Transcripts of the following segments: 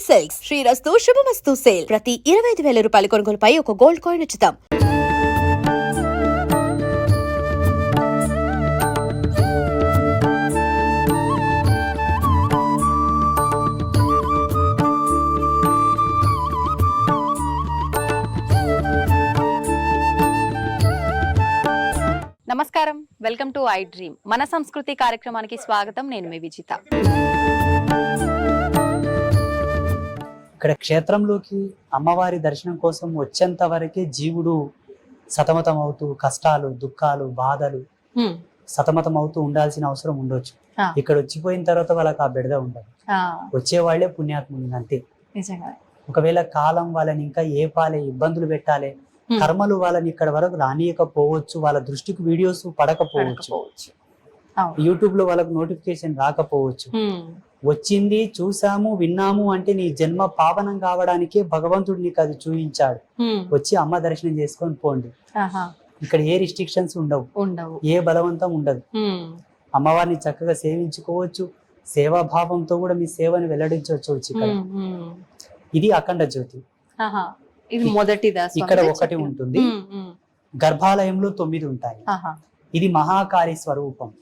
Silks శ్రీరస్తు శుభమస్తు sale ప్రతి 25,000 రూపాయల కొనుగోలుపై ఒక గోల్డ్ కాయిన్ ఉచితం. నమస్కారం, వెల్కమ్ టు ఐ డ్రీమ్. మన సంస్కృతి కార్యక్రమానికి స్వాగతం. నేను మీ విజిత. ఇక్కడ క్షేత్రంలోకి అమ్మవారి దర్శనం కోసం వచ్చేంత వరకే జీవుడు సతమతం అవుతూ కష్టాలు, దుఃఖాలు, బాధలు సతమతం అవుతూ ఉండాల్సిన అవసరం ఉండొచ్చు. ఇక్కడ వచ్చిపోయిన తర్వాత వాళ్ళకి ఆ బెడద ఉండదు. వచ్చే వాళ్ళే పుణ్యాత్ములు అంతే. ఒకవేళ కాలం వాళ్ళని ఇంకా ఏ పాలే ఇబ్బందులు పెట్టాలి, కర్మలు వాళ్ళని ఇక్కడ వరకు రానియకపోవచ్చు, వాళ్ళ దృష్టికి వీడియోస్ పడకపోవచ్చు, యూట్యూబ్ లో వాళ్ళకు నోటిఫికేషన్ రాకపోవచ్చు. వచ్చింది, చూసాము, విన్నాము అంటే నీ జన్మ పావనం కావడానికే భగవంతుడు నీకు అది చూపించాడు. వచ్చి అమ్మ దర్శనం చేసుకొని పోండి. ఇక్కడ ఏ రిస్ట్రిక్షన్స్ ఉండవు, ఏ బలవంతం ఉండదు. అమ్మవారిని చక్కగా సేవించుకోవచ్చు, సేవాభావంతో కూడా మీ సేవని వెల్లడించవచ్చు. ఇక్కడ ఇది అఖండ జ్యోతి. ఇది మొదటిదా? ఇక్కడ ఒకటి ఉంటుంది, గర్భాలయంలో 9 ఉంటాయి. ఇది మహాకాళి స్వరూపం.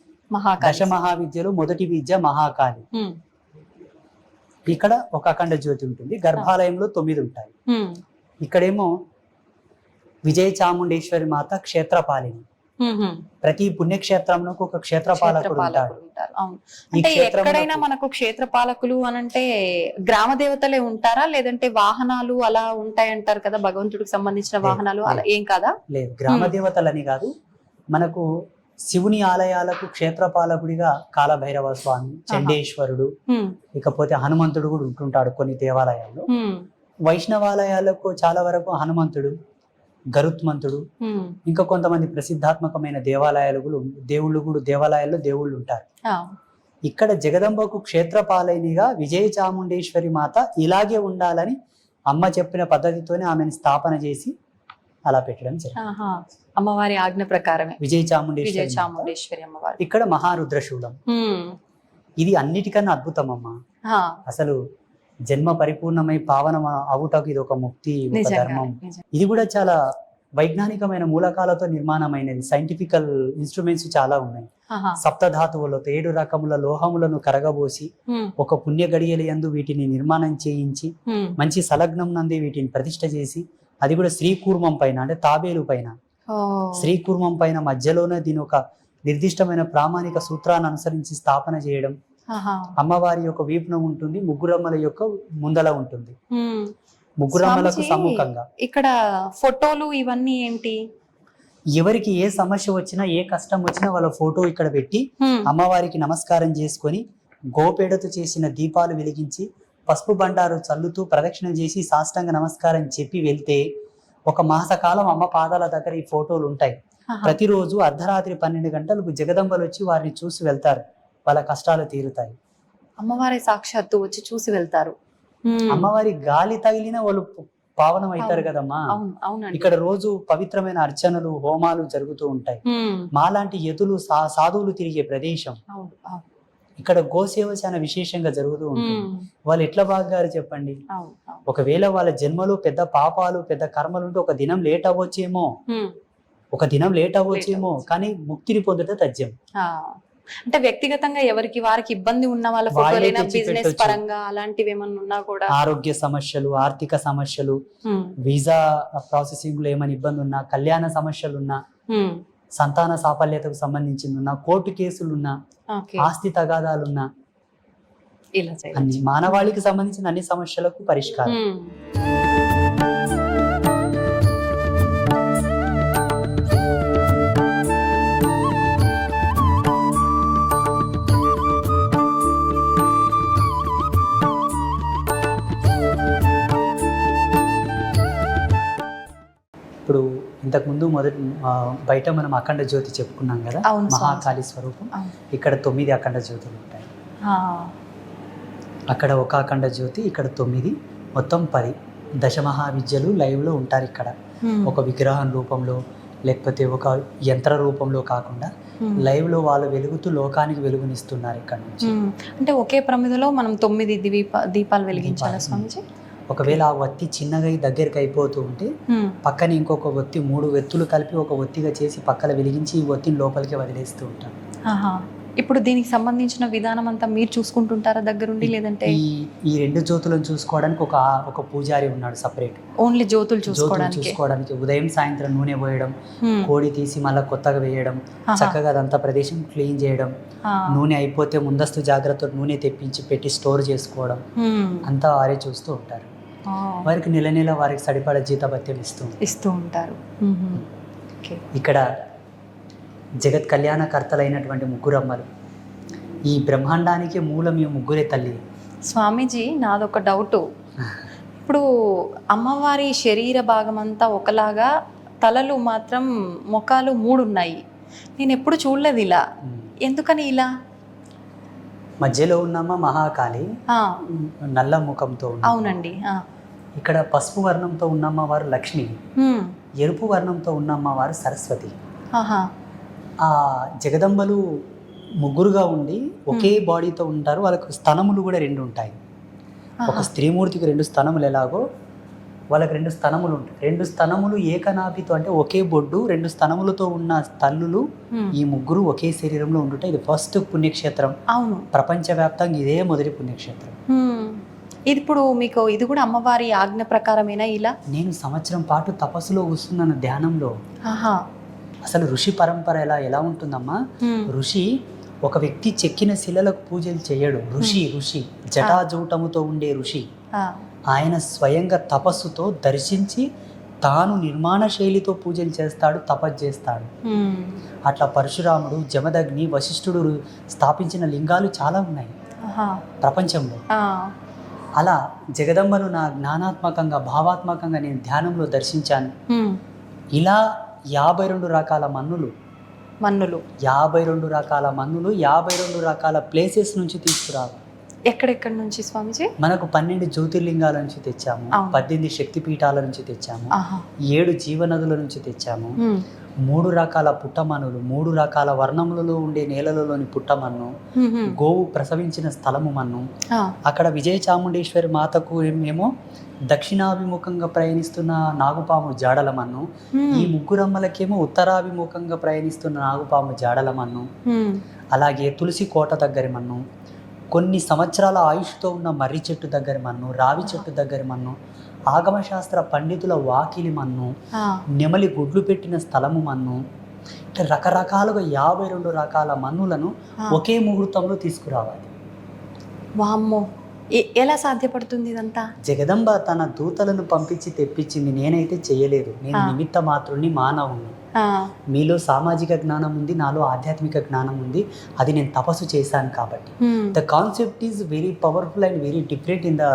దశ మహావిద్యలో మొదటి విద్య మహాకాళి. ఇక్కడ ఒక అఖండ జ్యోతి ఉంటుంది, గర్భాలయంలో 9 ఉంటాయి. ఇక్కడేమో విజయ చాముండేశ్వరి మాత క్షేత్రపాలిని. ప్రతి పుణ్యక్షేత్రంలో ఒక క్షేత్రపాలకుడు ఉంటాడు. అంటే ఎక్కడైనా మనకు క్షేత్రపాలకులు అనంటే గ్రామ దేవతలే ఉంటారా, లేదంటే వాహనాలు అలా ఉంటాయంటారు కదా, భగవంతుడికి సంబంధించిన వాహనాలు అలా ఏం కాదా? లేదు, గ్రామ దేవతలని కాదు. మనకు శివుని ఆలయాలకు క్షేత్రపాలకుడిగా కాలభైరవ స్వామి, చండేశ్వరుడు, ఇకపోతే హనుమంతుడు కూడా ఉంటుంటాడు కొన్ని దేవాలయాల్లో. వైష్ణవాలయాలకు చాలా వరకు హనుమంతుడు, గరుత్మంతుడు, ఇంకా కొంతమంది ప్రసిద్ధాత్మకమైన దేవాలయాల్లో దేవుళ్ళు ఉంటారు. ఇక్కడ జగదంబకు క్షేత్రపాలనిగా విజయ చాముండేశ్వరి మాత ఇలాగే ఉండాలని అమ్మ చెప్పిన పద్ధతితోనే ఆమెను స్థాపన చేసి అలా పెట్టడం జరిగింది. అమ్మవారి ఆజ్ఞ ప్రకారమే విజయ చాముండేశ్వరి అమ్మవారి. ఇక్కడ మహారుద్రశూలం. ఇది అన్నిటికన్నా అద్భుతం అమ్మ. అసలు జన్మ పరిపూర్ణమై పావనం అవుటకు ఇది ఒక ముక్తి, ఒక ధర్మం. ఇది కూడా చాలా వైజ్ఞానికమైన మూలకాలతో నిర్మాణమైనది. సైంటిఫికల్ ఇన్స్ట్రుమెంట్స్ చాలా ఉన్నాయి. సప్తధాతువులతో 7 రకముల లోహములను కరగబోసి ఒక పుణ్య గడియల యందు వీటిని నిర్మాణం చేయించి మంచి సలగ్నం నందే వీటిని ప్రతిష్ఠ చేసి, అది కూడా శ్రీకూర్మం పైన, అంటే తాబేలు పైన, శ్రీకూర్మం పైన మధ్యలోనే దీని ఒక నిర్దిష్టమైన ప్రామాణిక సూత్రాన్ని అనుసరించి స్థాపన చేయడం. అమ్మవారి యొక్క వీపున ఉంటుంది, ముగ్గురమ్మల యొక్క ముందల ఉంటుంది. ముగ్గురమ్మలకు సమ్ముఖంగా ఇక్కడ ఫోటోలు ఇవన్నీ ఏంటి? ఎవరికి ఏ సమస్య వచ్చినా, ఏ కష్టం వచ్చినా వాళ్ళ ఫోటో ఇక్కడ పెట్టి అమ్మవారికి నమస్కారం చేసుకొని గోపేడతో చేసిన దీపాలు వెలిగించి పసుపు బండారు చల్లుతూ ప్రదక్షిణ చేసి సాష్టాంగ నమస్కారం చెప్పి వెళ్తే ఒక మాసకాలం అమ్మ పాదాల దగ్గర ఈ ఫోటోలు ఉంటాయి. ప్రతిరోజు అర్ధరాత్రి 12 గంటలకు జగదంబలు వచ్చి వారిని చూసి వెళ్తారు. వాళ్ళ కష్టాలు తీరుతాయి. అమ్మవారి సాక్షాత్తు వచ్చి చూసి వెళ్తారు. అమ్మవారి గాలి తగిలిన వాళ్ళు పావనం అవుతారు కదమ్మా. ఇక్కడ రోజు పవిత్రమైన అర్చనలు, హోమాలు జరుగుతూ ఉంటాయి. మాలాంటి యతులు, సాధువులు తిరిగే ప్రదేశం. ఇక్కడ గోసేవ చాలా విశేషంగా జరుగుతూ ఉంటుంది. వాళ్ళు ఎట్లా బాగారు చెప్పండి. ఒకవేళ వాళ్ళ జన్మలో పెద్ద పాపాలు, పెద్ద కర్మలు ఉంటే ఒక దినం లేట్ అవ్వచ్చేమో, కానీ ముక్తిని పొందడం తథ్యం. అంటే వ్యక్తిగతంగా ఎవరికి వారికి ఇబ్బంది ఉన్న వాళ్ళ ఫోటోలైనా, బిజినెస్ పరంగా అలాంటివి ఏమన్నా ఉన్నా కూడా, ఆరోగ్య సమస్యలు, ఆర్థిక సమస్యలు, వీసా ప్రాసెసింగ్ లో ఏమైనా ఇబ్బంది ఉన్నా, కళ్యాణ సమస్యలు ఉన్నా, సంతాన సాఫల్యతకు సంబంధించింది ఉన్నా, కోర్టు కేసులున్నా, ఆస్తి తగాదాలున్నా, అన్ని మానవాళికి సంబంధించిన అన్ని సమస్యలకు పరిష్కారం. ఇప్పుడు ఇంతకుముందు బయట మనం అఖండ జ్యోతి చెప్పుకున్నాం కదా, మహాకాళి స్వరూపం. ఇక్కడ 9 అఖండ జ్యోతులు ఉంటాయి. అక్కడ ఒక అఖండ జ్యోతి, ఇక్కడ 9, మొత్తం 10. దశమహావిద్యలు లైవ్లో ఉంటారు ఇక్కడ. ఒక విగ్రహం రూపంలో లేకపోతే ఒక యంత్ర రూపంలో కాకుండా లైవ్ లో వాళ్ళు వెలుగుతూ లోకానికి వెలుగునిస్తున్నారు ఇక్కడ నుంచి. అంటే ఒకే ప్రమిదలో మనం 9 దీపాలు వెలిగించాలా స్వామిజీ? ఒకవేళ ఆ ఒత్తి చిన్నగా దగ్గరికి అయిపోతూ ఉంటే పక్కన ఇంకొక ఒత్తి 3 వెత్తులు కలిపి ఒక ఒత్తిగా చేసి పక్కన వెలిగించి ఈ ఒత్తిని లోపలికి వదిలేస్తూ ఉంటాం. ఇప్పుడు దీనికి సంబంధించిన విధానం అంతా మీరు చూసుకుంటుంటారా దగ్గరుండి, లేదంటే ఈ 2 జ్యోతులను చూసుకోవడానికి ఒక పూజారి ఉన్నాడు సపరేట్. ఓన్లీ జ్యోతులు చూసుకోవడానికి ఉదయం సాయంత్రం నూనె పోయడం, కోడి తీసి మళ్ళీ కొత్తగా వేయడం, చక్కగా అదంతా ప్రదేశం క్లీన్ చేయడం, నూనె అయిపోతే ముందస్తు జాగ్రత్త నూనె తెప్పించి పెట్టి స్టోర్ చేసుకోవడం అంతా వారే చూస్తూ ఉంటారు. వారికి నెల నెల వారికి సరిపడ జీతభత్యం ఇస్తూ ఉంటారు. ఇక్కడ జగత్ కళ్యాణకర్తలైనటువంటి 3 అమ్మలు, ఈ బ్రహ్మాండానికి మూలం ఈ 3 తల్లి. స్వామీజీ, నాదొక డౌటు. ఇప్పుడు అమ్మవారి శరీర భాగం అంతా ఒకలాగా, తలలు మాత్రం ముఖాలు 3 ఉన్నాయి. నేను ఎప్పుడు చూడలేదు ఇలా, ఎందుకని ఇలా? మధ్యలో ఉన్నమ్మ మహాకాళి, నల్ల ముఖంతో. అవునండి. ఇక్కడ పసుపు వర్ణంతో ఉన్నమ్మ వారు లక్ష్మి, ఎరుపు వర్ణంతో ఉన్నమ్మ వారు సరస్వతి. ఆ జగదంబలు 3గా ఉండి ఒకే బాడీతో ఉంటారు. వాళ్ళకు స్తనములు కూడా 2 ఉంటాయి. ఒక స్త్రీమూర్తికి 2 స్తనములు ఎలాగో వాళ్ళకి 2 స్తనములు ఉంటాయి. 2 స్తనములు ఏకనాభితో, అంటే ఒకే బొడ్డు 2 స్తనములతో ఉన్న తల్లులు ఈ 3 ఒకే శరీరంలో ఉండుంటాయి. ఇది ఫస్ట్ పుణ్యక్షేత్రం. అవును, ప్రపంచవ్యాప్తంగా ఇదే మొదటి పుణ్యక్షేత్రం. ఇది ఇప్పుడు మీకు ఇది కూడా అమ్మవారి ఆజ్ఞ ప్రకారమేనా? ఇలా నేను సంవత్సరం పాటు తపస్సులో కూర్చున్నాను ధ్యానంలో. అసలు ఋషి పరంపర ఎలా ఉంటుందమ్మా? ఋషి ఒక వ్యక్తి చెక్కిన శిలలకు పూజలు చేయడు. ఋషి జటాజూటముతో ఉండే ఋషి. ఆయన స్వయంగా తపస్సుతో దర్శించి తాను నిర్మాణ శైలితో పూజలు చేస్తాడు, తపస్సు చేస్తాడు. అట్లా పరశురాముడు, జమదగ్ని, వశిష్ఠుడు స్థాపించిన లింగాలు చాలా ఉన్నాయి ప్రపంచంలో. అలా జగదంబను నా జ్ఞానాత్మకంగా, భావాత్మకంగా నేను ధ్యానంలో దర్శించాను. ఇలా 52 రకాల మన్నులు 52 రకాల మన్నులు 52 రకాల ప్లేసెస్ నుంచి తీసుకురావాలి. ఎక్కడెక్కడి నుంచి స్వామిజీ? మనకు 12 జ్యోతిర్లింగాల నుంచి తెచ్చాము, 18 శక్తిపీఠాల నుంచి తెచ్చాము, 7 జీవనదుల నుంచి తెచ్చాము, 3 రకాల పుట్టమన్నులు, 3 రకాల వర్ణములలో ఉండే నేలలలోని పుట్టమన్ను, గోవు ప్రసవించిన స్థలము మన్ను. అక్కడ విజయ చాముండేశ్వరి మాతకు ఏమో దక్షిణాభిముఖంగా ప్రయాణిస్తున్న నాగుపాము జాడల మన్ను, ఈ 3 అమ్మలకేమో ఉత్తరాభిముఖంగా ప్రయాణిస్తున్న నాగుపాము జాడల మన్ను. అలాగే తులసి కోట దగ్గర మన్ను, కొన్ని సంవత్సరాల ఆయుష్తో ఉన్న మర్రి చెట్టు దగ్గర మన్ను, రావి చెట్టు దగ్గర మన్ను, ఆగమశాస్త్ర పండితుల వాకిలి మన్ను, నెమలి గుడ్లు పెట్టిన స్థలము మన్ను. రకరకాలుగా 52 రకాల మన్నులను ఒకే ముహూర్తంలో తీసుకురావాలి. వామ్మో, ఎలా సాధ్యపడుతుంది ఇదంతా? జగదంబ తన దూతలను పంపించి తెప్పించింది. నేనైతే చేయలేదు. నేను నిమిత్త మాత్రుని, మానవుని. మీలో సామాజిక జ్ఞానం ఉంది, నాలో ఆధ్యాత్మిక జ్ఞానం ఉంది. అది నేను తపస్సు చేశాను కాబట్టి. The concept is very powerful and very different in the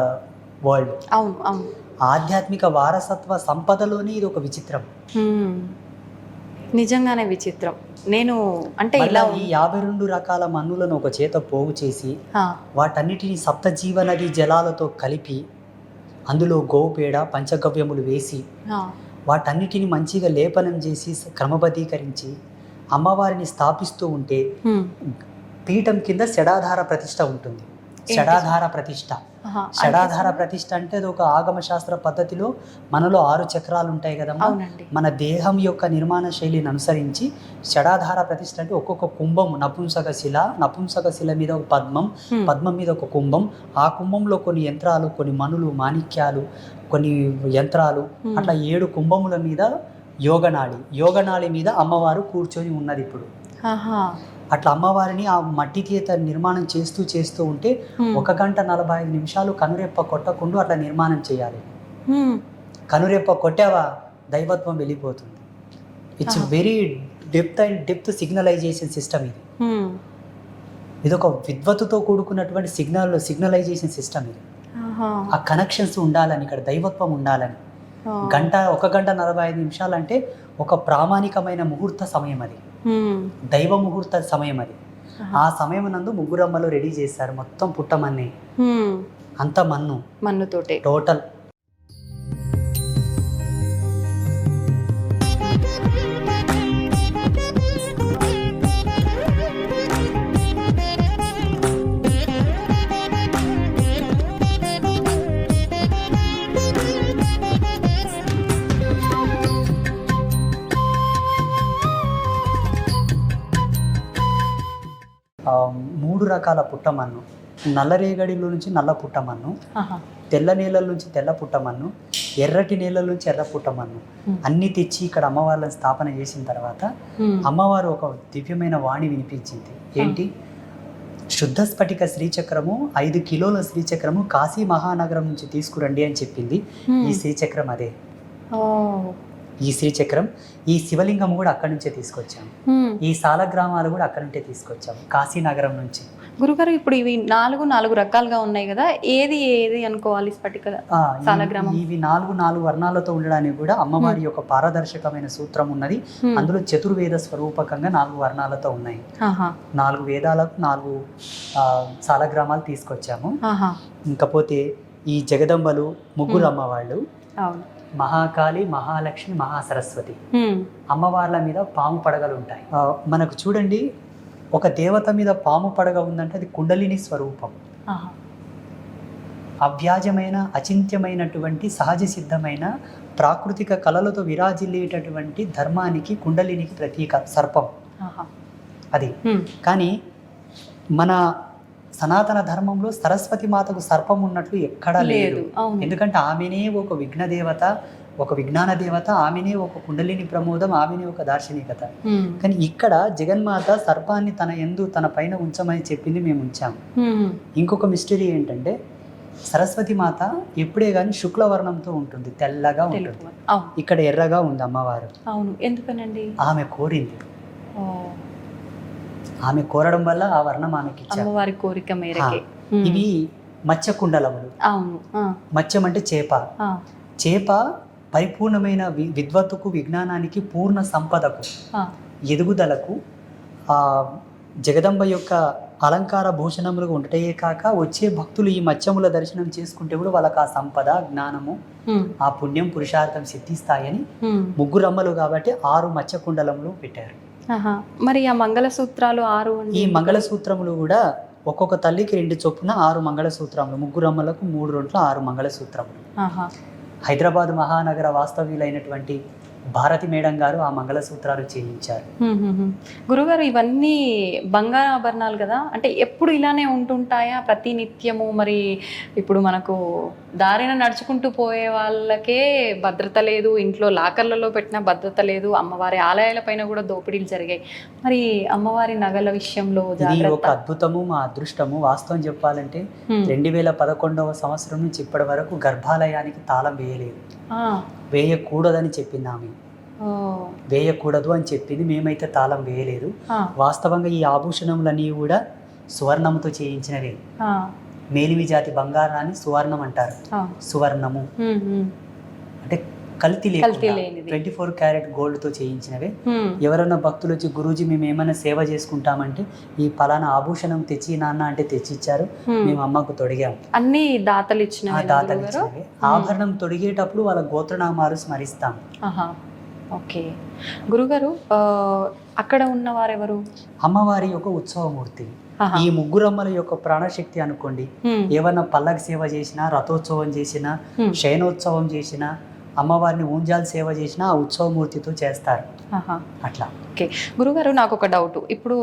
world. అవును అవును. ఆధ్యాత్మిక వారసత్వ సంపదలోనే ఇది ఒక విచిత్రం. నిజంగానే విచిత్రం. నేను అంటే ఇలా ఈ 52 రకాల మన్నులను ఒక చేత పోగు చేసి వాటన్నిటిని సప్తజీవ నది జలాలతో కలిపి అందులో గోపేడ పంచగవ్యములు వేసి వాటన్నిటిని మంచిగా లేపనం చేసి క్రమబద్ధీకరించి అమ్మవారిని స్థాపిస్తూ ఉంటే పీఠం కింద షడాధార ప్రతిష్ఠ ఉంటుంది. షడాధార ప్రతిష్ఠ అంటే అది ఒక ఆగమ శాస్త్ర పద్ధతిలో మనలో 6 చక్రాలు ఉంటాయి కదమ్మా. మన దేహం యొక్క నిర్మాణ శైలిని అనుసరించి షడాధార ప్రతిష్ఠ అంటే ఒక్కొక్క కుంభం, నపుంసక శిల మీద ఒక పద్మం మీద ఒక కుంభం, ఆ కుంభంలో కొన్ని యంత్రాలు, కొన్ని మణులు, మాణిక్యాలు, కొన్ని యంత్రాలు, అట్లా 7 కుంభముల మీద యోగనాళి మీద అమ్మవారు కూర్చొని ఉన్నది. ఇప్పుడు అట్లా అమ్మవారిని ఆ మట్టి చేత నిర్మాణం చేస్తూ ఉంటే 1 గంట 45 నిమిషాలు కనురెప్ప కొట్టకుండా అట్లా నిర్మాణం చేయాలి. కనురెప్ప కొట్టావా దైవత్వం వెళ్ళిపోతుంది. It's very depth signalisation system ఇది. ఇది ఒక విద్వత్తుతో కూడుకున్నటువంటి సిగ్నలైజేషన్ సిస్టమ్ ఇది. ఆ కనెక్షన్స్ ఉండాలని, ఇక్కడ దైవత్వం ఉండాలని. 1 గంట 45 నిమిషాలు అంటే ఒక ప్రామాణికమైన ముహూర్త సమయం, అది దైవ ముహూర్త సమయం. అది ఆ సమయం నందు 3 అమ్మలు రెడీ చేశారు. మొత్తం పుట్టమన్ని అంత మన్నుతోటే టోటల్. 3 రకాల పుట్టమన్ను, నల్లరేగడిలో నుంచి నల్ల పుట్టమన్ను, ఆహా. తెల్ల నేలల నుంచి తెల్ల పుట్టమన్ను, ఎర్రటి నేలల నుంచి ఎర్ర పుట్టమన్ను అన్ని తెచ్చి ఇక్కడ అమ్మవార్లను స్థాపన చేసిన తర్వాత అమ్మవారు ఒక దివ్యమైన వాణి వినిపించింది. ఏంటి? శుద్ధ స్ఫటిక శ్రీచక్రము 5 కిలోల శ్రీచక్రము కాశీ మహానగరం నుంచి తీసుకురండి అని చెప్పింది. ఈ శ్రీచక్రం అదే. ఈ శ్రీచక్రం, ఈ శివలింగం కూడా అక్కడి నుంచే తీసుకొచ్చాము. ఈ సాలగ్రామాలు కూడా అక్కడి నుంచే తీసుకొచ్చాము, కాశీనగరం నుంచి. గురుగారు, ఇప్పుడు ఇవి 4 రకాలుగా ఉన్నాయి కదా, ఏది ఏది అనుకోవాలి? స్ఫటిక, సాలగ్రామం. ఇవి 4 వర్ణాలతో ఉండడానికి కూడా అమ్మవారి యొక్క పారదర్శకమైన సూత్రం ఉన్నది. అందులో చతుర్వేద స్వరూపకంగా 4 వర్ణాలతో ఉన్నాయి. 4 వేదాలకు 4 సాలగ్రామాలు తీసుకొచ్చాము. ఇంకపోతే ఈ జగదంబలు ముగ్గురు అమ్మవాళ్ళు, మహాకాళి, మహాలక్ష్మి, మహాసరస్వతి అమ్మవార్ల మీద పాము పడగలు ఉంటాయి. మనకు చూడండి, ఒక దేవత మీద పాము పడగ ఉందంటే అది కుండలిని స్వరూపం. అవ్యాజమైన, అచింత్యమైనటువంటి, సహజ సిద్ధమైన, ప్రాకృతిక కళలతో విరాజిల్లేటటువంటి ధర్మానికి, కుండలినికి ప్రతీక సర్పం అది. కానీ మన సనాతన ధర్మంలో సరస్వతి మాతకు సర్పం ఉన్నట్లు ఎక్కడా లేదు. ఎందుకంటే ఆమెనే ఒక విఘ్న దేవత, ఒక విజ్ఞాన దేవత, ఆమెనే ఒక కుండలిని ప్రమోదం, ఆమెనే ఒక దార్శనికత. కానీ ఇక్కడ జగన్మాత సర్పాన్ని తన పైన ఉంచమని చెప్పింది, మేము ఉంచాము. ఇంకొక మిస్టరీ ఏంటంటే సరస్వతి మాత ఎప్పుడే గాని శుక్లవర్ణంతో ఉంటుంది, తెల్లగా ఉంటుంది. ఇక్కడ ఎర్రగా ఉంది అమ్మవారు. ఎందుకనండి? ఆమె కోరింది. ఆమె కోరడం వల్ల ఆ వర్ణం ఆమెకి ఇచ్చారు, అమ్మవారి కోరిక మేరకే. ఇవి మత్స్య కుండలములు. మత్స్యం అంటే చేప. చేప పరిపూర్ణమైన విద్వత్తుకు, విజ్ఞానానికి, పూర్ణ సంపదకు, ఎదుగుదలకు, ఆ జగదంబ యొక్క అలంకార భూషణములుగా ఉండటయే కాక వచ్చే భక్తులు ఈ మత్స్యముల దర్శనం చేసుకుంటే కూడా వాళ్ళకి ఆ సంపద, జ్ఞానము, ఆ పుణ్యం, పురుషార్థం సిద్ధిస్తాయని ముగ్గురు అమ్మలు కాబట్టి 6 మత్స్య కుండలములు పెట్టారు. మరి ఆ మంగళసూత్రాలు 6? ఈ మంగళసూత్రములు కూడా ఒక్కొక్క తల్లికి 2 చొప్పున 6 మంగళసూత్రములు, ముగ్గురు అమ్మలకు 3 రొంట్ల 6 మంగళసూత్రములు. హైదరాబాద్ మహానగర వాస్తవ్యులైనటువంటి భారతి మేడం గారు ఆ మంగళసూత్రాలు చేయించారు. గురుగారు, ఇవన్నీ బంగారు ఆభరణాలు కదా, అంటే ఎప్పుడు ఇలానే ఉంటుంటాయా ప్రతి నిత్యము? మరి ఇప్పుడు మనకు దారిన నడుచుకుంటూ పోయే వాళ్ళకే భద్రత లేదు, ఇంట్లో లాకర్లలో పెట్టిన భద్రత లేదు, అమ్మవారి ఆలయాల పైన కూడా దోపిడీలు జరిగాయి. మరి అమ్మవారి నగల విషయంలో ఇది ఒక అద్భుతము, మా అదృష్టము. వాస్తవం చెప్పాలంటే 2011వ సంవత్సరం నుంచి ఇప్పటి వరకు గర్భాలయానికి తాళం వేయలేదు. వేయకూడదని చెప్పింది ఆమె. వేయకూడదు అని చెప్పింది, మేమైతే తాళం వేయలేదు. వాస్తవంగా ఈ ఆభూషణములన్నీ కూడా సువర్ణముతో చేయించినవే. మేలిమి జాతి బంగారాన్ని సువర్ణం అంటారు. సువర్ణము అంటే కల్తీ లేకుండా 24 క్యారెట్ గోల్డ్ తో చేయించినవే. ఎవరైనా భక్తులు వచ్చి, గురూజీ మేము ఏమైనా సేవ చేసుకుంటామంటే ఈ పలానా ఆభూషణం తెచ్చి నాన్న అంటే తెచ్చిచ్చారు, మేము అమ్మకు తొడిగాము. అన్ని దాతలు ఇచ్చినవే. ఆభరణం తొడిగేటప్పుడు వాళ్ళ గోత్రనామాలు స్మరిస్తాం. ఓకే గురుగారు, అక్కడ ఉన్నవారెవరు? అమ్మవారి యొక్క ఉత్సవమూర్తి. ఈ ముగ్గురమ్మల యొక్క ప్రాణశక్తి అనుకోండి. ఏమన్నా పల్లకి సేవ చేసినా, రథోత్సవం చేసినా, శయనోత్సవం చేసినా, అమ్మవారిని ఊంజాల్ సేవ చేసినా ఆ ఉత్సవమూర్తితో చేస్తారు. అట్లా. ఓకే గురుగారు, నాకు ఒక డౌట్. ఇప్పుడు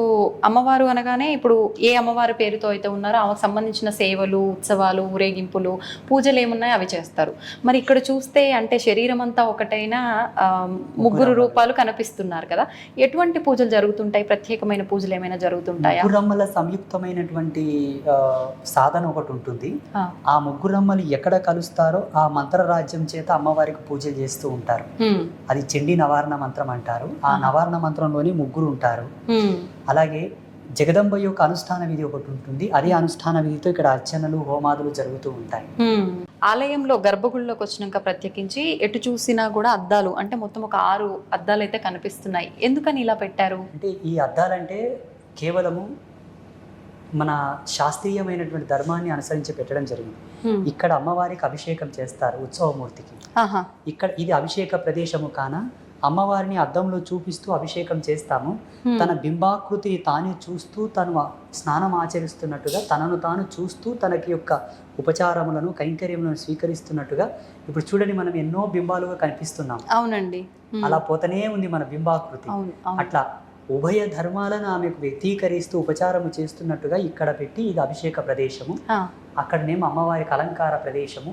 అమ్మవారు అనగానే ఇప్పుడు ఏ అమ్మవారి పేరుతో అయితే ఉన్నారో ఆమెకు సంబంధించిన సేవలు, ఉత్సవాలు, ఊరేగింపులు, పూజలు ఏమున్నాయో అవి చేస్తారు. మరి ఇక్కడ చూస్తే అంటే శరీరం అంతా ఒకటైనా ముగ్గురు రూపాలు కనిపిస్తున్నారు కదా, ఎటువంటి పూజలు జరుగుతుంటాయి? ప్రత్యేకమైన పూజలు ఏమైనా జరుగుతుంటాయా? ముగ్గురమ్మల సంయుక్తమైనటువంటి సాధన ఒకటి ఉంటుంది. ఆ ముగ్గురమ్మలు ఎక్కడ కలుస్తారో ఆ మంత్ర రాజ్యం చేత అమ్మవారికి పూజలు చేస్తూ ఉంటారు. అది చండీ నవారణ మంత్రం అంటారు. ఆ నవారణ మంత్రంలోని ముగ్గురు ఉంటారు. అలాగే జగదంబ యొక్క అనుష్ఠాన విధి ఒకటి ఉంటుంది. అదే అనుష్ఠాన విధితో ఇక్కడ అర్చనలు, హోమాదులు జరుగుతూ ఉంటాయి. ఆలయంలో గర్భగుడిలోకి వచ్చినాక ప్రత్యేకించి ఎటు చూసినా కూడా అద్దాలు, అంటే మొత్తం ఒక 6 అద్దాలు అయితే కనిపిస్తున్నాయి. ఎందుకని ఇలా పెట్టారు? అంటే ఈ అద్దాలంటే కేవలము మన శాస్త్రీయమైనటువంటి ధర్మాన్ని అనుసరించి పెట్టడం జరిగింది. ఇక్కడ అమ్మవారికి అభిషేకం చేస్తారు ఉత్సవమూర్తికి. ఇక్కడ ఇది అభిషేక ప్రదేశము కాన అమ్మవారిని అద్దంలో చూపిస్తూ అభిషేకం చేస్తాము. తన బింబాకృతి తానే చూస్తూ తను స్నానం ఆచరిస్తున్నట్టుగా, తనను తాను చూస్తూ తనకి యొక్క ఉపచారములను, కైంకర్యములను స్వీకరిస్తున్నట్టుగా. ఇప్పుడు చూడండి, మనం ఎన్నో బింబాలుగా కనిపిస్తున్నాం. అవునండి, అలా పోతనే ఉంది మన బింబాకృతి. అట్లా ఉభయ ధర్మాలను ఆమెకు వ్యక్తీకరిస్తూ ఉపచారము చేస్తున్నట్టుగా ఇక్కడ పెట్టి ఇది అభిషేక ప్రదేశము, అక్కడనేమో అమ్మవారికి అలంకార ప్రదేశము,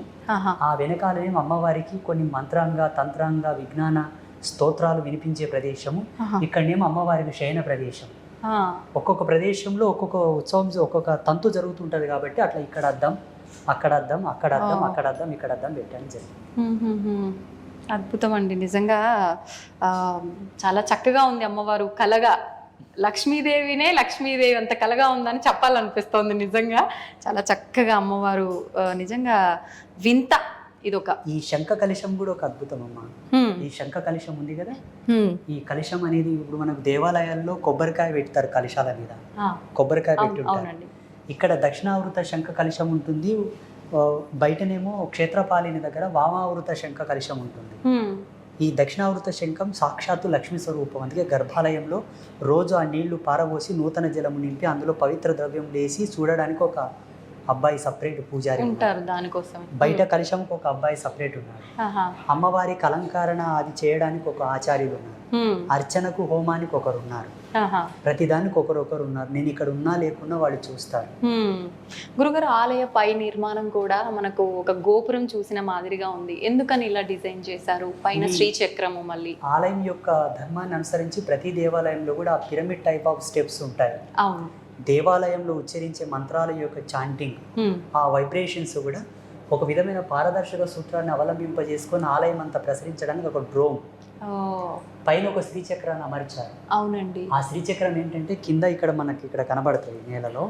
ఆ వెనకాలనేమో అమ్మవారికి కొన్ని మంత్రాంగ తంత్రాంగ విజ్ఞాన స్తోత్రాలు వినిపించే ప్రదేశము, ఇక్కడనేమో అమ్మవారికి శయన ప్రదేశం. ఒక్కొక్క ప్రదేశంలో ఒక్కొక్క ఉత్సవం ఒక్కొక్క తంతు జరుగుతుంటది కాబట్టి అట్లా ఇక్కడ అద్దం అక్కడ అద్దం అక్కడ అద్దం అక్కడ అద్దం ఇక్కడ అద్దం పెట్టడం జరిగింది. అద్భుతం అండి, నిజంగా చాలా చక్కగా ఉంది అమ్మవారు కలగా. లక్ష్మీదేవి అంత కలగా ఉందని చెప్పాలనిపిస్తోంది. నిజంగా చాలా చక్కగా అమ్మవారు, నిజంగా వింత. ఇదొక ఈ శంఖ కలశం కూడా ఒక అద్భుతం అమ్మ. ఈ శంఖ కలశం ఉంది కదా, ఈ కలశం అనేది ఇప్పుడు మనకు దేవాలయాల్లో కొబ్బరికాయ పెడతారు, కలశాల మీద కొబ్బరికాయ పెట్టుంటారు. ఇక్కడ దక్షిణావృత శంఖ కలశం ఉంటుంది, బయటనేమో క్షేత్రపాలిని దగ్గర వామావృత శంఖ కలశం ఉంటుంది. ఈ దక్షిణావృత శంఖం సాక్షాత్తు లక్ష్మీ స్వరూపం. అందుకే గర్భాలయంలో రోజు ఆ నీళ్లు పారబోసి నూతన జలము నింపి అందులో పవిత్ర ద్రవ్యం వేసి చూడడానికి ఒక అబ్బాయి సపరేట్ పూజారి ఉంటారు, దానికోసం బయట కలశంకి ఒక అబ్బాయి సపరేట్ ఉన్నారు. అమ్మవారికి అలంకరణ అది చేయడానికి ఒక ఆచార్యులు ఉన్నారు, అర్చనకు హోమానికి ఒకరు ఉన్నారు, ప్రతిదానికి ఒకరొకరు ఉన్నారు. నేను ఇక్కడ ఉన్నా లేకున్నా వాళ్ళు చూస్తారు. గురుగారు, ఆలయ పై నిర్మాణం కూడా మనకు ఒక గోపురం చూసిన మాదిరిగా ఉంది. ఎందుకని ఇలా డిజైన్ చేశారు? పైన శ్రీచక్రము. మళ్ళీ ఆలయం యొక్క ధర్మాన్ని అనుసరించి ప్రతి దేవాలయంలో కూడా పిరమిడ్ టైప్ ఆఫ్ స్టెప్స్ ఉంటాయి. అవును, దేవాలయంలో ఉచ్చరించే మంత్రాల యొక్క చాంటింగ్, ఆ వైబ్రేషన్స్ కూడా ఒక విధమైన పారదర్శక సూత్రాన్ని అవలంబింపజేసుకొని ఆలయం అంతా ప్రసరించడానికి ఒక డ్రోమ్ పైన ఒక శ్రీచక్రాన్ని అమర్చారు. అవునండి, ఆ శ్రీచక్రం ఏంటంటే కింద ఇక్కడ మనకి ఇక్కడ కనబడుతుంది, నేలలో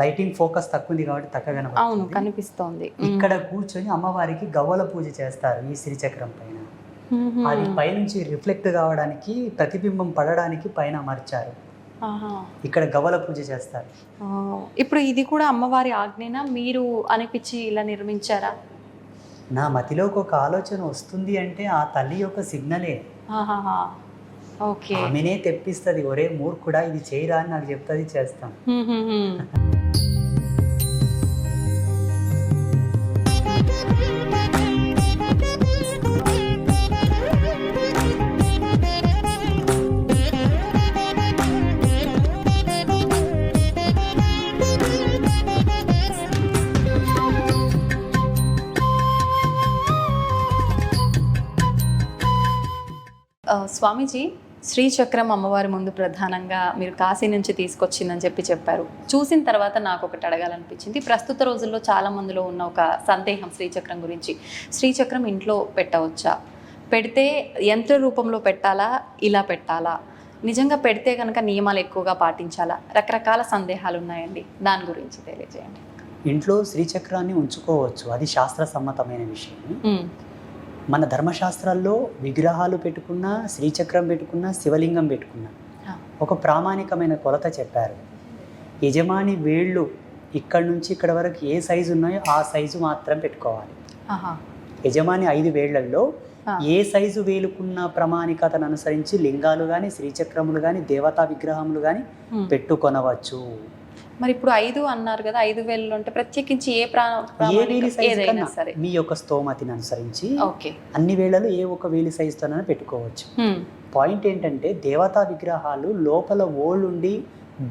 లైటింగ్ ఫోకస్ తక్కువ ఉంది కాబట్టి తక్కువ కనిపిస్తోంది. ఇక్కడ కూర్చొని అమ్మవారికి గవ్వల పూజ చేస్తారు ఈ శ్రీచక్రం పైన. అది పైనుంచి రిఫ్లెక్ట్ కావడానికి, ప్రతిబింబం పడడానికి పైన అమర్చారు. ఇక్కడ గవ్వల పూజ చేస్తారు. ఇప్పుడు ఇది కూడా అమ్మవారి ఆజ్ఞన, మీరు అనిపించి ఇలా నిర్మించారా? నా మతిలోకి ఒక ఆలోచన వస్తుంది అంటే ఆ తల్లి యొక్క సిగ్నలే. ఆమెనే తెప్పిస్తుంది, ఒరే మూర్ఖుడా ఇది చేయరా అని నాకు చెప్తుంది, చేస్తాను. స్వామీజీ, శ్రీచక్రం అమ్మవారి ముందు ప్రధానంగా మీరు కాశీ నుంచి తీసుకొచ్చిందని చెప్పారు. చూసిన తర్వాత నాకు ఒకటి అడగాలనిపించింది. ప్రస్తుత రోజుల్లో చాలా మందిలో ఉన్న ఒక సందేహం శ్రీచక్రం గురించి. శ్రీచక్రం ఇంట్లో పెట్టవచ్చా? పెడితే యంత్ర రూపంలో పెట్టాలా, ఇలా పెట్టాలా? నిజంగా పెడితే కనుక నియమాలు ఎక్కువగా పాటించాలా? రకరకాల సందేహాలు ఉన్నాయండి, దాని గురించి తెలియజేయండి. ఇంట్లో శ్రీచక్రాన్ని ఉంచుకోవచ్చు, అది శాస్త్ర సమ్మతమైన విషయం. మన ధర్మశాస్త్రాల్లో విగ్రహాలు పెట్టుకున్నా, శ్రీచక్రం పెట్టుకున్నా, శివలింగం పెట్టుకున్నా ఒక ప్రామాణికమైన కొలత చెప్పారు. యజమాని వేళ్ళు ఇక్కడ నుంచి ఇక్కడ వరకు ఏ సైజు ఉన్నాయో ఆ సైజు మాత్రం పెట్టుకోవాలి. యజమాని 5 వేళ్లలో ఏ సైజు వేలుకున్న ప్రామాణికతను అనుసరించి లింగాలు కానీ, శ్రీచక్రములు కానీ, దేవతా విగ్రహములు కానీ పెట్టుకొనవచ్చు. మరి ఇప్పుడు 5 అన్నారు కదా, 5 వేలు అంటే ప్రత్యేకించి మీ యొక్క స్తోమతిని అనుసరించి అన్ని వేళలు ఏ ఒక వేలి సైజుతోనైనా పెట్టుకోవచ్చు. పాయింట్ ఏంటంటే దేవతా విగ్రహాలు లోపల ఓళ్ళుండి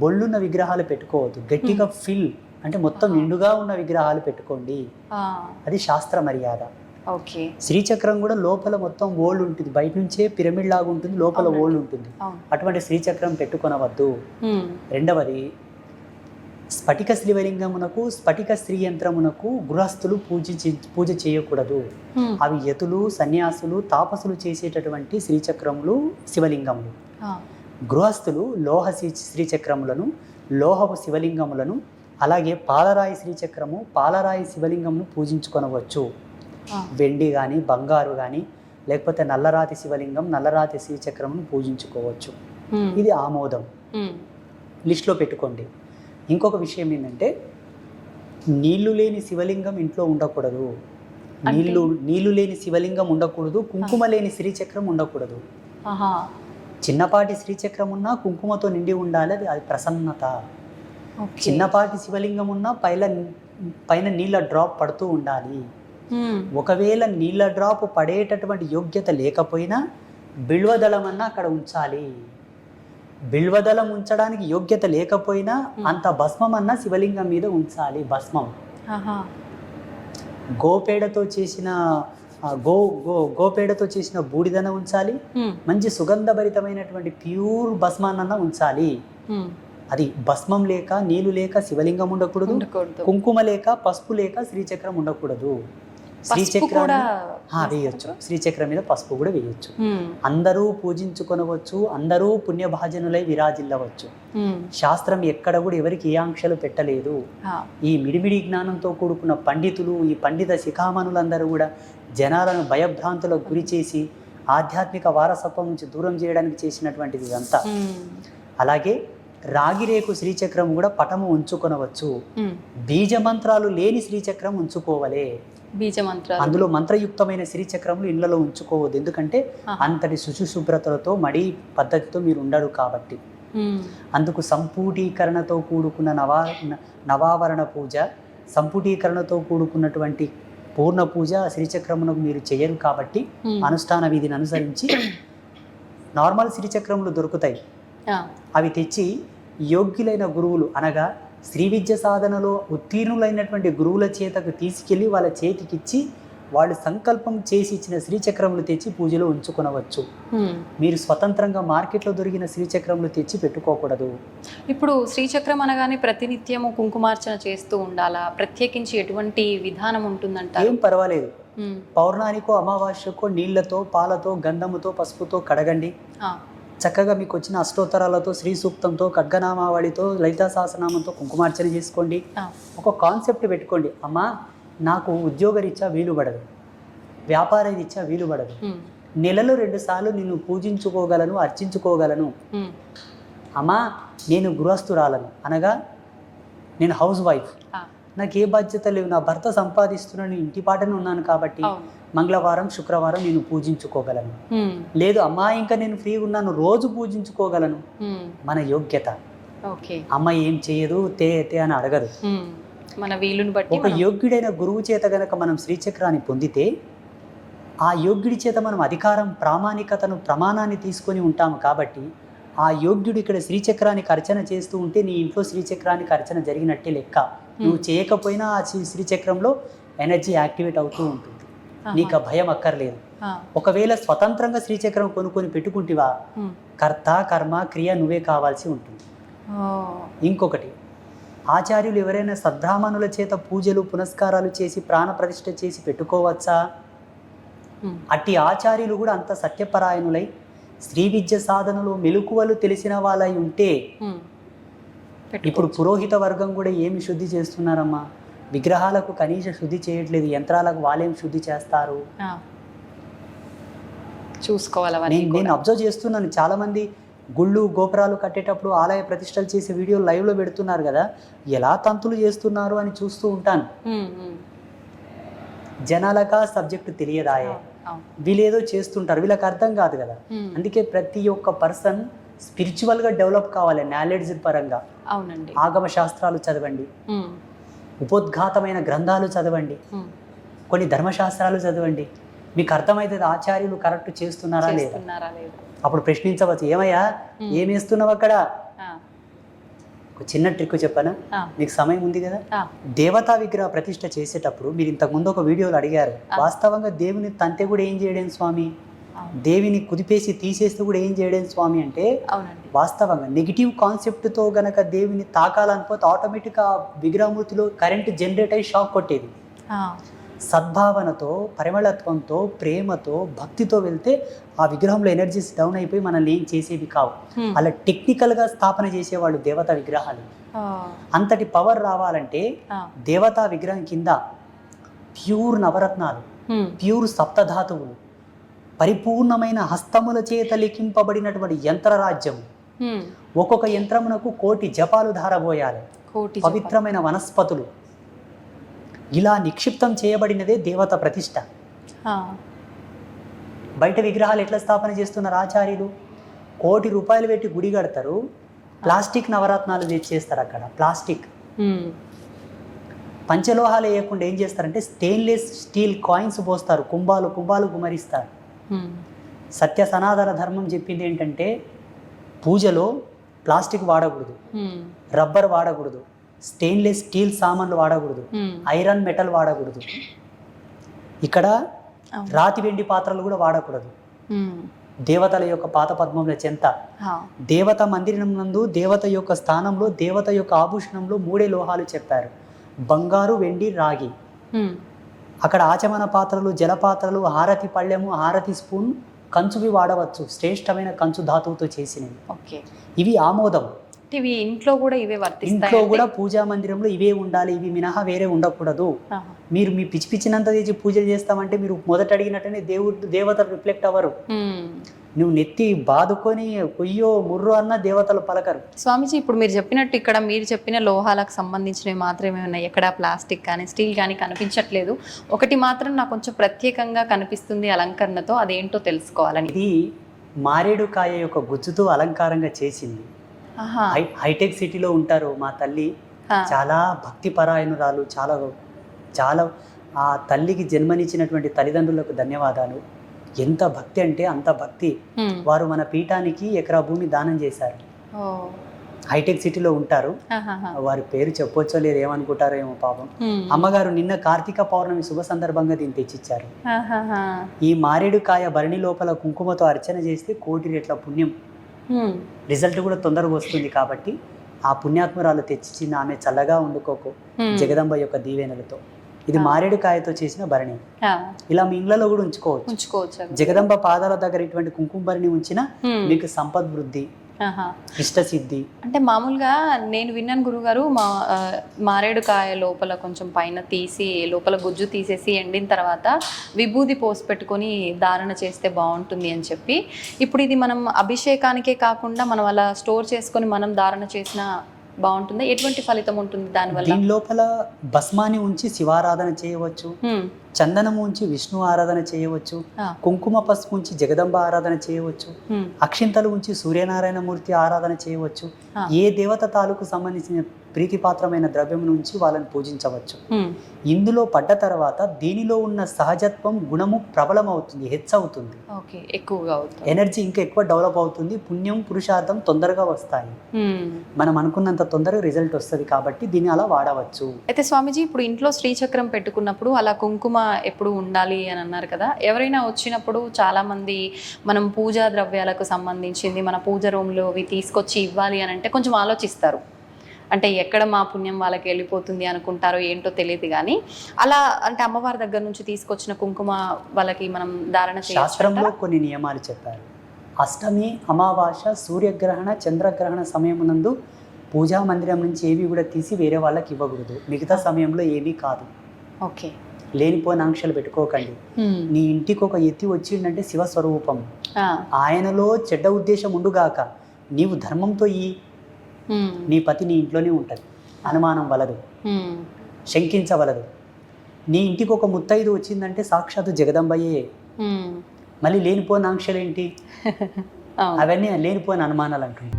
బొళ్ళున్న విగ్రహాలు పెట్టుకోవద్దు. గట్టిగా ఫిల్ అంటే మొత్తం నిండుగా ఉన్న విగ్రహాలు పెట్టుకోండి, అది శాస్త్ర మర్యాద. శ్రీచక్రం కూడా లోపల మొత్తం ఓళ్ళు ఉంటుంది, బయట నుంచే పిరమిడ్ లాగా ఉంటుంది, లోపల ఓళ్ళు ఉంటుంది. అటువంటి శ్రీచక్రం పెట్టుకొనవద్దు. రెండవది, స్ఫటిక శివలింగమునకు, స్ఫటిక స్త్రీ యంత్రమునకు గృహస్థులు పూజ చేయకూడదు. అవి యతులు, సన్యాసులు, తాపసులు చేసేటటువంటి శ్రీచక్రములు, శివలింగములు. గృహస్థులు లోహ శ్రీచక్రములను, లోహపు శివలింగములను, అలాగే పాలరాయి శ్రీచక్రము, పాలరాయి శివలింగమును పూజించుకొనవచ్చు. వెండి కానీ, బంగారు కానీ, లేకపోతే నల్లరాతి శివలింగం, నల్లరాతి శ్రీచక్రమును పూజించుకోవచ్చు. ఇది ఆమోదం, లిస్ట్లో పెట్టుకోండి. ఇంకొక విషయం ఏంటంటే నీళ్లు లేని శివలింగం ఇంట్లో ఉండకూడదు. నీళ్లు లేని శివలింగం ఉండకూడదు, కుంకుమ లేని శ్రీచక్రం ఉండకూడదు. చిన్నపాటి శ్రీచక్రం ఉన్నా కుంకుమతో నిండి ఉండాలి, అది ప్రసన్నత. చిన్నపాటి శివలింగం ఉన్నా పైన నీళ్ళ డ్రాప్ పడుతూ ఉండాలి. ఒకవేళ నీళ్ళ డ్రాప్ పడేటటువంటి యోగ్యత లేకపోయినా బిల్వదళం అన్నా అక్కడ ఉంచాలి. బిల్వదళం ఉంచడానికి యోగ్యత లేకపోయినా అంత భస్మం అన్న శివలింగం మీద ఉంచాలి. భస్మం ఆహా. గోపేడతో చేసిన గోపేడతో చేసిన బూడిదన ఉంచాలి. మంచి సుగంధభరితమైనటువంటి ప్యూర్ భస్మాన్న ఉంచాలి. అది భస్మం లేక నీళ్లు లేక శివలింగం ఉండకూడదు, కుంకుమ లేక పసుపు లేక శ్రీచక్రం ఉండకూడదు. శ్రీచక్రాన్ని వేయొచ్చు, శ్రీచక్రం మీద పసుపు కూడా వేయొచ్చు. అందరూ పూజించుకొనవచ్చు, అందరూ పుణ్యభాజనులై విరాజిల్లవచ్చు. శాస్త్రం ఎక్కడ కూడా ఎవరికి ఏ ఆంక్షలు పెట్టలేదు. ఈ మిడిమిడి జ్ఞానంతో కూడుకున్న పండితులు, ఈ పండిత శిఖామణులందరూ కూడా జనాలను భయభ్రాంతులకు గురి చేసి ఆధ్యాత్మిక వారసత్వం నుంచి దూరం చేయడానికి చేసినటువంటిది ఇదంతా. అలాగే రాగిరేకు శ్రీచక్రం కూడా పటము ఉంచుకొనవచ్చు. బీజ మంత్రాలు లేని శ్రీచక్రం ఉంచుకోవలే. బీజ మంత్రాలు, అందులో మంత్రయుక్తమైన శ్రీచక్రములు ఇళ్లలో ఉంచుకోవద్దు. ఎందుకంటే అంతటి శుచిశుభ్రతలతో మడి పద్ధతితో మీరు ఉండరు కాబట్టి. అందుకు సంపుటీకరణతో కూడుకున్న నవావరణ పూజ, సంపుటీకరణతో కూడుకున్నటువంటి పూర్ణ పూజ శ్రీచక్రమునకు మీరు చేయరు కాబట్టి అనుష్ఠాన విధిని అనుసరించి నార్మల్ శ్రీచక్రములు దొరుకుతాయి. అవి తెచ్చి యోగ్యులైన గురువులు అనగా శ్రీ విద్య సాధనలో ఉత్తీర్ణులైనటువంటి గురువుల చేతకు తీసుకెళ్లి వాళ్ళ చేతికిచ్చి వాళ్ళు సంకల్పం చేసి ఇచ్చిన శ్రీచక్రములు తెచ్చి పూజలో ఉంచుకొనవచ్చు. మీరు స్వతంత్రంగా మార్కెట్లో దొరికిన శ్రీచక్రములు తెచ్చి పెట్టుకోకూడదు. ఇప్పుడు శ్రీచక్రం అనగానే ప్రతినిత్యము కుంకుమార్చన చేస్తూ ఉండాలా? ప్రత్యేకించి ఎటువంటి విధానం ఉంటుందంట? ఏం పర్వాలేదు. పౌర్ణానికో అమావాస్యకో నీళ్లతో పాలతో గంధముతో పసుపుతో కడగండి. చక్కగా మీకు వచ్చిన అష్టోత్తరాలతో శ్రీ సూక్తంతో ఖడ్గనామావళితో లలితా సహస్రనామంతో కుంకుమార్చన చేసుకోండి. ఒక కాన్సెప్ట్ పెట్టుకోండి, అమ్మా నాకు ఉద్యోగరీత్యా వీలు పడదు, వ్యాపార రీత్యా వీలు పడదు, నెలలో 2 సార్లు నిన్ను పూజించుకోగలను, అర్చించుకోగలను. అమ్మా నేను గృహస్థురాలను అనగా నేను హౌస్ వైఫ్, నాకు ఏ బాధ్యత లేవు, నా భర్త సంపాదిస్తున్నాను, ఇంటి పాటనే ఉన్నాను కాబట్టి మంగళవారం శుక్రవారం నేను పూజించుకోగలను. లేదు అమ్మా ఇంకా నేను ఫ్రీగా ఉన్నాను, రోజు పూజించుకోగలను. మన యోగ్యత. అమ్మ ఏం చేయదు తే అని అడగదు, మన వీలుని బట్టి. ఒక యోగ్యుడైన గురువు చేత గనక మనం శ్రీచక్రాన్ని పొందితే ఆ యోగ్యుడి చేత మనం అధికారం, ప్రామాణికతను, ప్రమాణాన్ని తీసుకొని ఉంటాము కాబట్టి ఆ యోగ్యుడు ఇక్కడ శ్రీచక్రానికి అర్చన చేస్తూ ఉంటే నీ ఇంట్లో శ్రీచక్రానికి అర్చన జరిగినట్టే లెక్క. నువ్వు చేయకపోయినా ఆ శ్రీచక్రంలో ఎనర్జీ యాక్టివేట్ అవుతూ ఉంటుంది. నీకు ఆ భయం అక్కర్లేదు. ఒకవేళ స్వతంత్రంగా శ్రీచక్రం కొనుక్కొని పెట్టుకుంటేవా కర్త కర్మ క్రియ నువ్వే కావాల్సి ఉంటుంది. ఇంకొకటి, ఆచార్యులు ఎవరైనా సద్బ్రాహ్మణుల చేత పూజలు పునస్కారాలు చేసి ప్రాణ ప్రతిష్ఠ చేసి పెట్టుకోవచ్చా? అట్టి ఆచార్యులు కూడా అంత సత్యపరాయణులై శ్రీ విద్య సాధనలో మెలకువలు తెలిసిన వాళ్ళై ఉంటే, ఇప్పుడు పురోహిత వర్గం కూడా ఏమి శుద్ధి చేస్తున్నారమ్మా? విగ్రహాలకు కనీస శుద్ధి చేయట్లేదు, యంత్రాలకు వాళ్ళేం శుద్ధి చేస్తారు? చూసుకోవాలి. నేను అబ్జర్వ్ చేస్తున్నాను, చాలా మంది గుళ్ళు గోపురాలు కట్టేటప్పుడు ఆలయ ప్రతిష్టలు చేసే వీడియోలు లైవ్లో పెడుతున్నారు కదా, ఎలా తంతులు చేస్తున్నారు అని చూస్తూ ఉంటాను. జనాలకా సబ్జెక్టు తెలియదాయే, వీళ్ళేదో చేస్తుంటారు, వీళ్ళకి అర్థం కాదు కదా. అందుకే ప్రతి ఒక్క పర్సన్ స్పిరిచువల్గా డెవలప్ కావాలి, నాలెడ్జ్ పరంగా. అవునండి. ఆగమ శాస్త్రాలు చదవండి, ఉపోద్ఘాతమైన గ్రంథాలు చదవండి, కొన్ని ధర్మశాస్త్రాలు చదవండి. మీకు అర్థమవుతుంది ఆచార్యులు కరెక్ట్ చేస్తున్నారా లేదా. అప్పుడు ప్రశ్నించవచ్చు, ఏమయ్యా ఏం వేస్తున్నావు అక్కడ? ఒక చిన్న ట్రిక్ చెప్పనా, మీకు సమయం ఉంది కదా. దేవతా విగ్రహ ప్రతిష్ఠ చేసేటప్పుడు మీరు ఇంతకు ముందు ఒక వీడియోలో అడిగారు, వాస్తవంగా దేవుని తంతే కూడా ఏం చేయడం స్వామి, దేవిని కుదిపేసి తీసేస్తే కూడా ఏం చేయడం స్వామి అంటే, వాస్తవంగా నెగిటివ్ కాన్సెప్ట్తో గనక దేవిని తాకాలనిపోతే ఆటోమేటిక్గా విగ్రహమూర్తిలో కరెంట్ జనరేట్ అయ్యి షాక్ కొట్టేది. సద్భావనతో, పరిమళత్వంతో, ప్రేమతో, భక్తితో వెళ్తే ఆ విగ్రహంలో ఎనర్జీస్ డౌన్ అయిపోయి మనల్ని ఏం చేసేవి కావు. అలా టెక్నికల్గా స్థాపన చేసేవాళ్ళు దేవతా విగ్రహాలు. అంతటి పవర్ రావాలంటే దేవతా విగ్రహం కింద ప్యూర్ నవరత్నాలు, ప్యూర్ సప్తధాతువులు, పరిపూర్ణమైన హస్తముల చేత లిఖింపబడినటువంటి యంత్రరాజ్యము, ఒక్కొక్క యంత్రమునకు 1,000,000 జపాలు ధారబోయాలి, పవిత్రమైన వనస్పతులు, ఇలా నిక్షిప్తం చేయబడినదే దేవత ప్రతిష్ట. బయట విగ్రహాలు ఎట్లా స్థాపన చేస్తున్నారు ఆచార్యులు? 1,00,00,000 రూపాయలు పెట్టి గుడి కడతారు, ప్లాస్టిక్ నవరత్నాలు తెచ్చేస్తారు. అక్కడ ప్లాస్టిక్ పంచలోహాలు వేయకుండా ఏం చేస్తారంటే స్టెయిన్లెస్ స్టీల్ కాయిన్స్ పోస్తారు, కుంభాలు కుంభాలు గుమరిస్తారు. సత్య సనాతన ధర్మం చెప్పింది ఏంటంటే పూజలో ప్లాస్టిక్ వాడకూడదు, రబ్బర్ వాడకూడదు, స్టెయిన్లెస్ స్టీల్ సామాన్లు వాడకూడదు, ఐరన్ మెటల్ వాడకూడదు, ఇక్కడ రాతి వెండి పాత్రలు కూడా వాడకూడదు. దేవతల యొక్క పాత పద్మముల చెంత దేవత మందిరం నందు దేవత యొక్క స్థానంలో దేవత యొక్క ఆభూషణంలో 3 లోహాలు చెప్పారు, బంగారు, వెండి, రాగి. అక్కడ ఆచమన పాత్రలు, జల పాత్రలు, హారతి పళ్ళెము, హారతి స్పూన్, కంచువి వాడవచ్చు, శ్రేష్టమైన కంచు ధాతువుతో చేసినవి. ఇవి ఆమోదం. ఇవి ఇంట్లో కూడా ఇవే వర్తిస్తాయి. ఇంట్లో కూడా పూజా మందిరంలో ఇవే ఉండాలి, ఇవి మినహా వేరే ఉండకూడదు. మీరు మీ పిచ్చి పిచ్చినంత తెచ్చి పూజలు చేస్తామంటే మీరు మొదట అడిగినట్టనే దేవతలు రిఫ్లెక్ట్ అవ్వరు. నువ్వు నెత్తి బాదుకొని కొయ్యో ముర్రో అన్న దేవతలు పలకరు. స్వామీజీ, ఇప్పుడు మీరు చెప్పినట్టు ఇక్కడ మీరు చెప్పిన లోహాలకు సంబంధించినవి మాత్రమే ఉన్నాయి, ఎక్కడ ప్లాస్టిక్ కానీ స్టీల్ కానీ కనిపించట్లేదు. ఒకటి మాత్రం నాకు కొంచెం ప్రత్యేకంగా కనిపిస్తుంది అలంకరణతో, అదేంటో తెలుసుకోవాలని. ఇది మారేడుకాయ యొక్క గుజ్జుతో అలంకారంగా చేసింది. హైటెక్ సిటీలో ఉంటారు మా తల్లి, చాలా భక్తి పరాయణురాలు, చాలా చాలా ఆ తల్లికి జన్మనిచ్చినటువంటి తల్లిదండ్రులకు ధన్యవాదాలు. ఎంత భక్తి అంటే అంత భక్తి. వారు మన పీఠానికి ఎకరా భూమి దానం చేశారు. హైటెక్ సిటీలో ఉంటారు, వారి పేరు చెప్పొచ్చో లేదు, ఏమనుకుంటారో ఏమో పాపం. అమ్మగారు నిన్న కార్తీక పౌర్ణమి శుభ సందర్భంగా దీన్ని తెచ్చిచ్చారు. ఈ మారేడుకాయ భరణి లోపల కుంకుమతో అర్చన చేస్తే 1 కోటి రెట్ల పుణ్యం, రిజల్ట్ కూడా తొందరగా వస్తుంది. కాబట్టి ఆ పుణ్యాత్మరాలు తెచ్చిచ్చిన ఆమె చల్లగా ఉండుకోకు జగదంబ యొక్క దీవెనలతో. ఇది మారేడుకాయతో చేసిన భరణి, ఇలా మీ ఇళ్లలో కూడా ఉంచుకోవచ్చు. జగదంబ పాదాల దగ్గర ఇటువంటి కుంకుమ భరణి ఉంచినా మీకు సంపద్వృద్ధి, ఇష్టసిద్ధి. అంటే మామూలుగా నేను విన్నాను గురుగారు, మారేడుకాయ లోపల కొంచెం పైన తీసి లోపల గుజ్జు తీసేసి ఎండిన తర్వాత విభూది పోసి పెట్టుకొని ధారణ చేస్తే బాగుంటుంది అని చెప్పి. ఇప్పుడు ఇది మనం అభిషేకానికే కాకుండా మనం అలా స్టోర్ చేసుకొని మనం ధారణ చేసిన బాగుంటుంది. ఎటువంటి ఫలితం ఉంటుంది దానివల్ల? దీని లోపల భస్మాన్ని ఉంచి శివారాధన చేయవచ్చు, చందనము ఉంచి విష్ణు ఆరాధన చేయవచ్చు, కుంకుమ పసుపు ఉంచి జగదంబ ఆరాధన చేయవచ్చు, అక్షింతలు ఉంచి సూర్యనారాయణ మూర్తి ఆరాధన చేయవచ్చు. ఏ దేవత తాలూకు సంబంధించిన ప్రీతిపాత్రమైన ద్రవ్యం నుంచి వాళ్ళని పూజించవచ్చు. ఇందులో పడ్డ తర్వాత దీనిలో ఉన్న సహజత్వం గుణము ప్రబలం అవుతుంది, హెచ్చవుతుంది, ఎక్కువగా అవుతుంది, ఎనర్జీ ఇంకా ఎక్కువ డెవలప్ అవుతుంది, పుణ్యం పురుషార్థం తొందరగా వస్తాయి. మనం అనుకున్నంత తొందరగా రిజల్ట్ వస్తుంది. కాబట్టి దీన్ని అలా వాడవచ్చు. అయితే స్వామీజీ, ఇప్పుడు ఇంట్లో శ్రీచక్రం పెట్టుకున్నప్పుడు అలా కుంకుమ ఎప్పుడు ఉండాలి అని అన్నారు కదా, ఎవరైనా వచ్చినప్పుడు చాలా మంది మనం పూజా ద్రవ్యాలకు సంబంధించింది మన పూజ రూమ్లో అవి తీసుకొచ్చి ఇవ్వాలి అని అంటే కొంచెం ఆలోచిస్తారు. అంటే ఎక్కడ మా పుణ్యం వాళ్ళకి వెళ్ళిపోతుంది అనుకుంటారో ఏంటో తెలియదు. కానీ అలా అంటే అమ్మవారి దగ్గర నుంచి తీసుకొచ్చిన కుంకుమ వాళ్ళకి మనం ధారణ చేయొచ్చు. శాస్త్రంలో కొన్ని నియమాలు చెప్పారు. అష్టమి, అమావాస్య, సూర్యగ్రహణ, చంద్రగ్రహణ సమయమునందు పూజా మందిరం నుంచి ఏవి కూడా తీసి వేరే వాళ్ళకి ఇవ్వకూడదు. మిగతా సమయంలో ఏమీ కాదు. ఓకే, లేనిపోయిన ఆంక్షలు పెట్టుకోకండి. నీ ఇంటికి ఒక ఎత్తి వచ్చిందంటే శివస్వరూపం, ఆయనలో చెడ్డ ఉద్దేశం ఉండుగాక. నీవు ధర్మంతో నీ పతి నీ ఇంట్లోనే ఉంటుంది, అనుమానం వలదు, శంకించవలదు. నీ ఇంటికి ఒక ముత్తైదు వచ్చిందంటే సాక్షాత్తు జగదంబయ్యే. మళ్ళీ లేనిపోయిన ఆంక్షలు ఏంటి? అవన్నీ లేనిపోయిన అనుమానాలు అంటుంది.